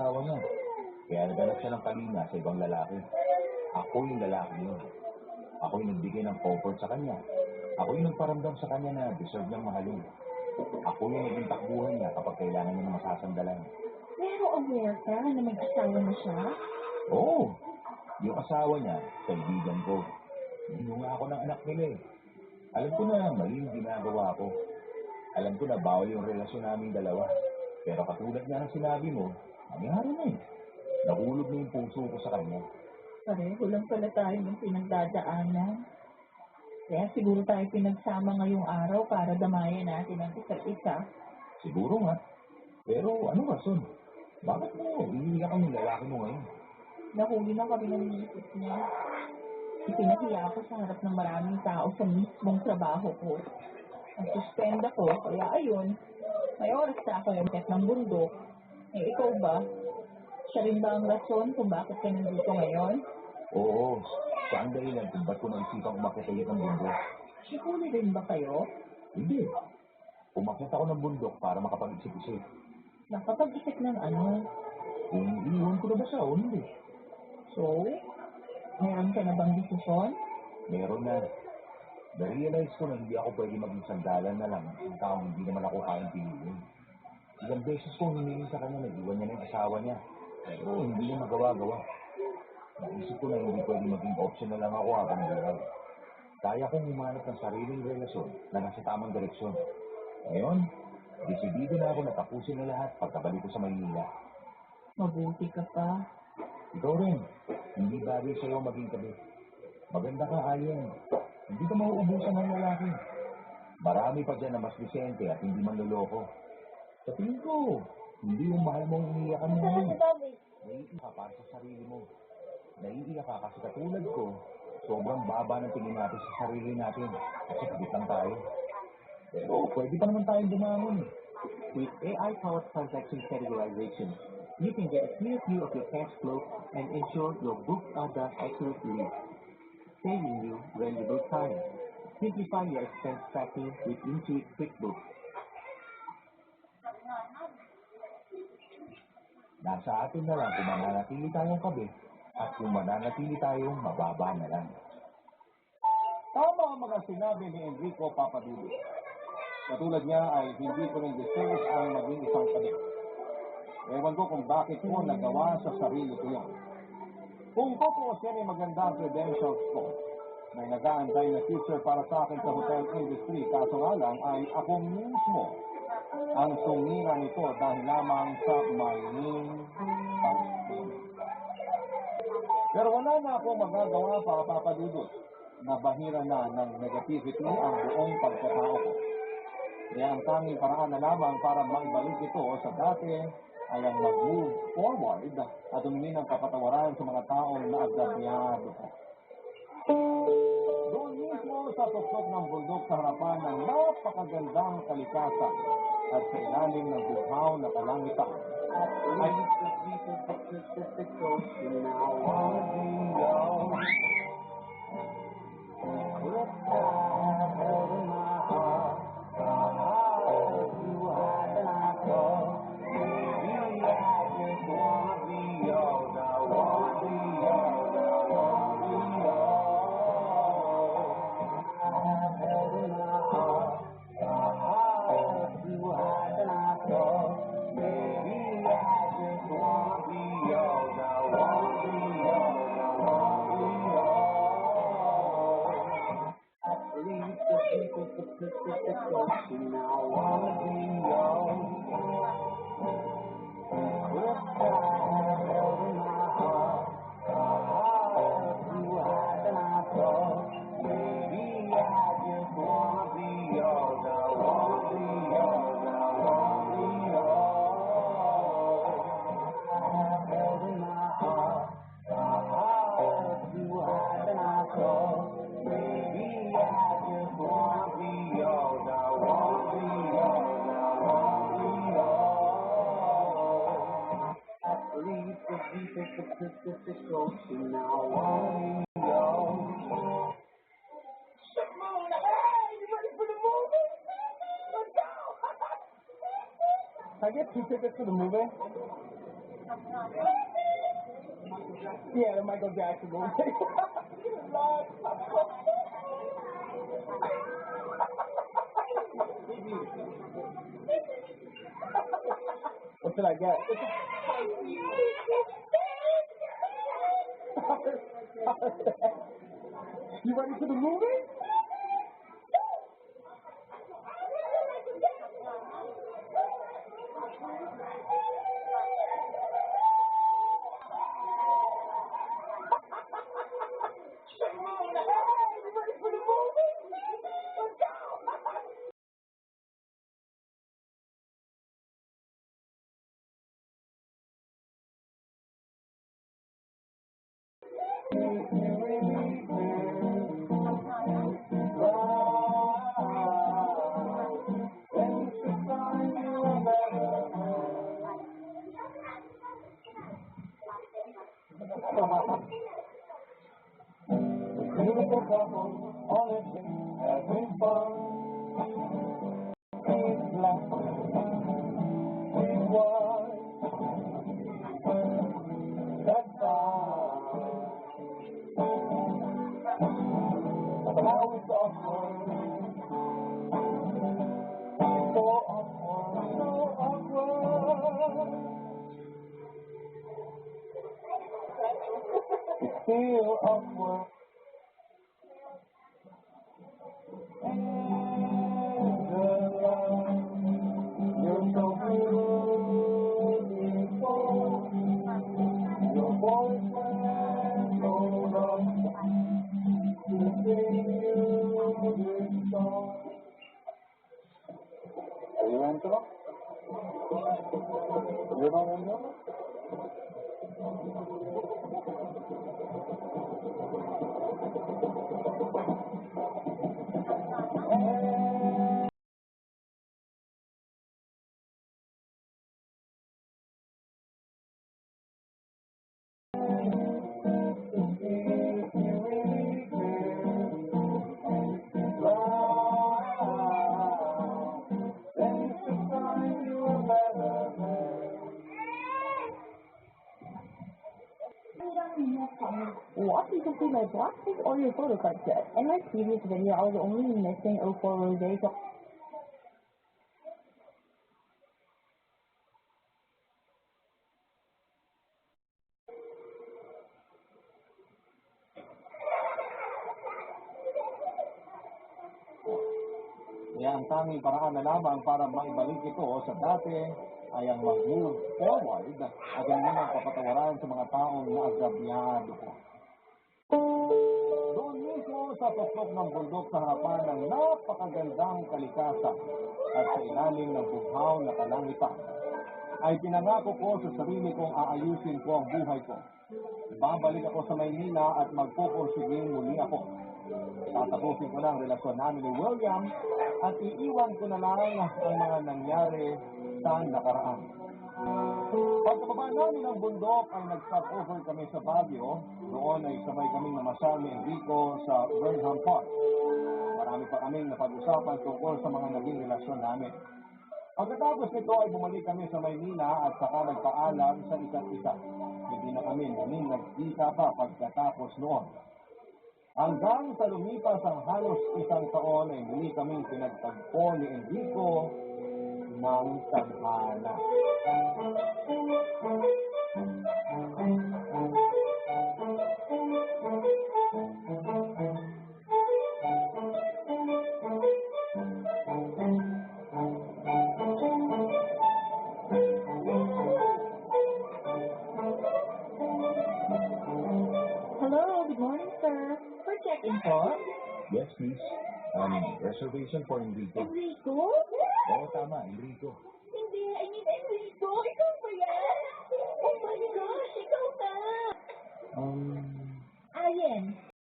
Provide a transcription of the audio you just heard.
asawa niya. Kaya naghanap siya ng kalinga sa ibang lalaki. Ako yung lalaki yun. Ako yung nagbigay ng comfort sa kanya. Ako yung nagparamdam sa kanya na deserve niyang mahalin. Ako yung naging takbuhan niya kapag kailangan niya ng masasandalan. Pero aware ka na mag-asawa na siya? Oo, yung asawa niya, kaibigan ko. Hinunga ako ng anak nila eh. Alam ko na mali yung ginagawa ko. Alam ko na bawal yung relasyon naming dalawa. Pero katulad nga ng sinabi mo, nangyari na eh. Nahulog na yung puso ko sa kanya. Pareho lang pala tayo ng pinagdadaanan. Kaya siguro tayo pinagsama ngayong araw para damayan natin ang isa't isa. Siguro nga. Pero ano rason? Bakit mo iniiyak ang lalaki mo ngayon? Nahuli na kami ng misis niya. Ipinahiya ako sa harap ng maraming tao sa mismong trabaho ko. Ang suspend ako, kaya ayun, may oras na ako yung tet ng bundok. Eh, ikaw ba? Siya rin ba ang rason kung bakit ka nandito ngayon? Oo, siya ang dahilan kung ba't ko naisipang umakit ng bundok. Sikuli rin ba kayo? Hindi. Umakit ako ng bundok para makapag-isip-isip. Nakapag-isip ng ano? Kung iiwan ko na ba siya o hindi? So, meron ka na bang desisyon? Meron na. Na-realize ko na hindi ako pwede maging sandalan na lang ng taong hindi naman ako kayang piliin. Ilang beses kong humingi sa kanya na iwan niya ng asawa niya. Pero hindi niya magawa-gawa. Naisip ko na hindi pwede maging option na lang ako habang buhay. Kaya kong humanap ng sariling relasyon na nasa tamang direksyon. Ngayon, desidido na ako na tapusin na lahat pagkabalik ko sa Maynila. Mabuti ka pa. Ikaw rin, hindi bagay sa'yo maging tabi. Maganda ka, Alien. Hindi ka mauubusan ng lalaki. Marami pa dyan na mas disente at hindi manloloko. Sa tingin ko, hindi yung mahal mong iniiyakan mo ngayon. Naiiyak ka para sa sarili mo. Naiiyak ka kasi katulad ko, sobrang baba ng tingin natin sa sarili natin. Kasi kapit lang tayo. Pero pwede pa naman tayong dumangon. With AI-powered transaction categorization, you can get a clear view of your cash flow and ensure your books are done accurately, saving you valuable time. Simplify your expense tracking with Intuit QuickBooks. Nasa atin na lang kung mananatili tayong kabi at kung mananatili tayong mababa na lang. Tama ang mga sinabi ni Enrico Papadulo. Katulad niya ay hindi ko rin deserve ang maging isang kabi. Ewan ko kung bakit ko nagawa sa sarili ko yun. Kung tutuusin ay maganda ang credentials ko. May nag-aantay na future para sa akin sa hotel industry, kaso nga lang ay ako mismo ang sumira nito dahil lamang sa maling pagpili. Pero wala na ako magagawa pa, Papadudot. Nabahira na ng negativity ang buong pagkatao ko. Kaya ang tanging paraan na lamang para maibalik ito sa dati ay ang mag-move forward at humingi ng kapatawaran sa mga taong naagabyado ko. Doon mismo sa tuktok ng bundok sa harapan ng napakagandang kalikasan at sa ilalim ng buhaw na kalangitan ay I get 2 tickets to the movie. Yeah, the Michael Jackson movie. What did I get? You ready for the movie? Beautiful couple, honestly, having fun. It's black, it's white. That's fine. But now it's awkward. So awkward, so awkward. It's still awkward. You're so beautiful. Your boyfriend told us to sing you this song. Are you ready to go? You're not ready to go? What? You can see my plastic or your photo card set. In my previous video, I was only missing 04 Rosé, so Kaya ang tanging paraan na lamang para maibalik ito sa dati ay ang mag-move forward at hindi nang papatawaran sa mga taong naagrabyado ko. Doon mismo sa tuktok ng bundok sa harapan ng napakagandang kalikasan at sa ilalim ng bughaw na kalangitan, ay pinangako ko sa sarili kong aayusin ko ang buhay ko. Babalik ako sa Maynila at magpupursiging muli ako. Tatapusin ko na ang relasyon namin ni William at iiwan ko na lang ang mga nangyari sa nakaraan. Pagkababa namin ng bundok ay nag-stop over kami sa Baguio. Noon ay sabay kaming namasyal ni Enrico sa Burnham Park. Marami pa kaming napag-usapan tungkol sa mga naging relasyon namin. Pagkatapos nito ay bumalik kami sa Maynila at saka nagpaalam sa isa't isa. Hindi na kami muling nagkita pa pagkatapos noon. Hanggang sa lumipas ang halos isang taon ay muli kaming pinagtagpo ni Enrico ng tadhana. hello, good morning, sir. For check-in po? Yes, please. Reservation for Enrico. Enrico? Oo, tama, Enrico. Hindi, I mean Enrico. Ikaw ba yan? Oh my gosh, ikaw na.